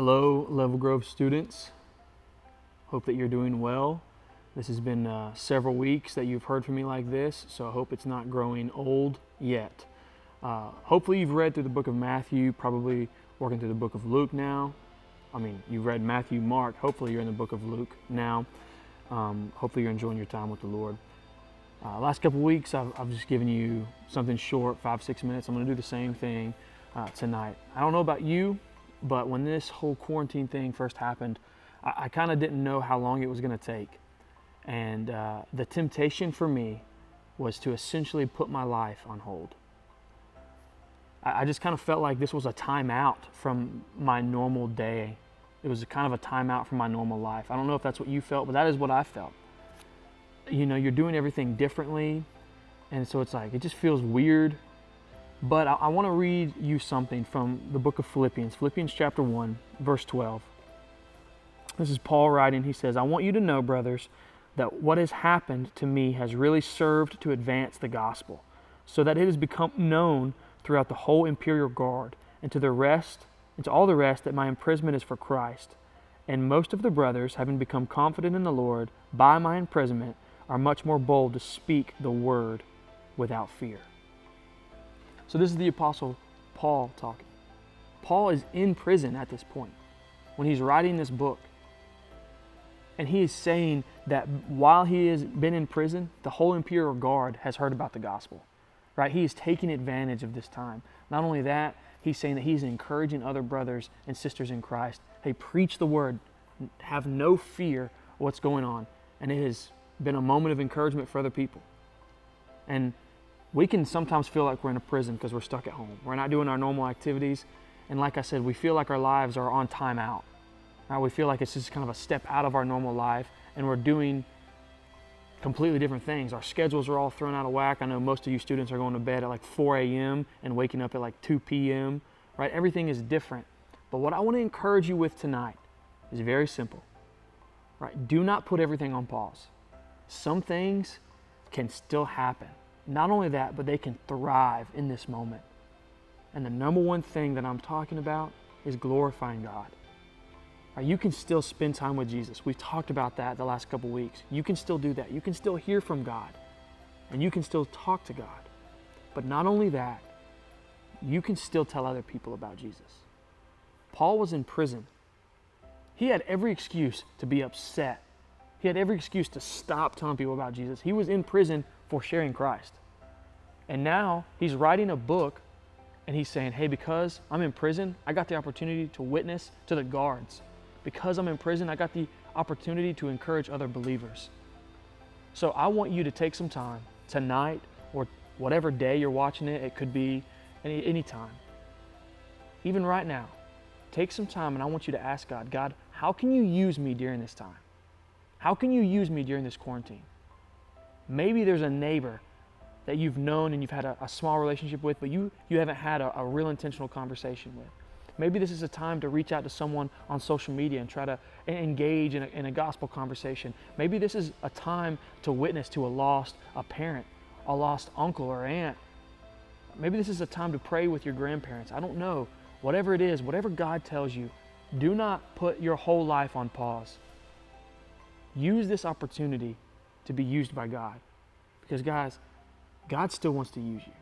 Hello, Level Grove students. Hope that you're doing well. This has been several weeks that you've heard from me like this, so I hope it's not growing old yet. Hopefully you've read through the book of Matthew, probably working through the book of Luke now. You've read Matthew, Mark. Hopefully you're in the book of Luke now. Hopefully you're enjoying your time with the Lord. Last couple weeks, I've just given you something short, 5-6 minutes. I'm going to do the same thing tonight. I don't know about you, but when this whole quarantine thing first happened, I kind of didn't know how long it was going to take. And the temptation for me was to essentially put my life on hold. I just kind of felt like this was a timeout from my normal day. It was kind of a timeout from my normal life. I don't know if that's what you felt, but that is what I felt. You know, you're doing everything differently, and so it's like, it just feels weird. But I want to read you something from the book of Philippians, Philippians chapter 1, verse 12. This is Paul writing. He says, "I want you to know, brothers, that what has happened to me has really served to advance the gospel, so that it has become known throughout the whole imperial guard, and to all the rest that my imprisonment is for Christ. And most of the brothers, having become confident in the Lord by my imprisonment, are much more bold to speak the word without fear." So this is the Apostle Paul talking. Paul is in prison at this point when he's writing this book. And he is saying that while he has been in prison, the whole imperial guard has heard about the gospel. Right? He is taking advantage of this time. Not only that, he's saying that he's encouraging other brothers and sisters in Christ. Hey, preach the word. Have no fear of what's going on. And it has been a moment of encouragement for other people. And we can sometimes feel like we're in a prison because we're stuck at home. We're not doing our normal activities. And like I said, we feel like our lives are on timeout. Right? We feel like it's just kind of a step out of our normal life, and we're doing completely different things. Our schedules are all thrown out of whack. I know most of you students are going to bed at like 4 a.m. and waking up at like 2 p.m. Right? Everything is different. But what I want to encourage you with tonight is very simple. Right? Do not put everything on pause. Some things can still happen. Not only that, but they can thrive in this moment. And the number one thing that I'm talking about is glorifying God. Right, you can still spend time with Jesus. We've talked about that the last couple weeks. You can still do that. You can still hear from God. And you can still talk to God. But not only that, you can still tell other people about Jesus. Paul was in prison. He had every excuse to be upset. He had every excuse to stop telling people about Jesus. He was in prison for sharing Christ. And now he's writing a book and he's saying, hey, because I'm in prison, I got the opportunity to witness to the guards. Because I'm in prison, I got the opportunity to encourage other believers. So I want you to take some time tonight or whatever day you're watching it. It could be any time. Even right now, take some time and I want you to ask God, God, how can you use me during this time? How can you use me during this quarantine? Maybe there's a neighbor that you've known and you've had a small relationship with, but you haven't had a real intentional conversation with. Maybe this is a time to reach out to someone on social media and try to engage in a gospel conversation. Maybe this is a time to witness to a parent, a lost uncle or aunt. Maybe this is a time to pray with your grandparents. I don't know. Whatever it is, whatever God tells you, do not put your whole life on pause. Use this opportunity to be used by God. Because guys, God still wants to use you.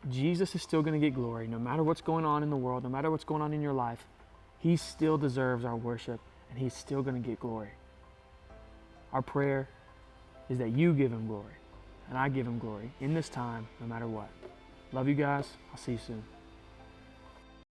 Jesus is still going to get glory no matter what's going on in the world, no matter what's going on in your life. He still deserves our worship and he's still going to get glory. Our prayer is that you give him glory and I give him glory in this time no matter what. Love you guys. I'll see you soon.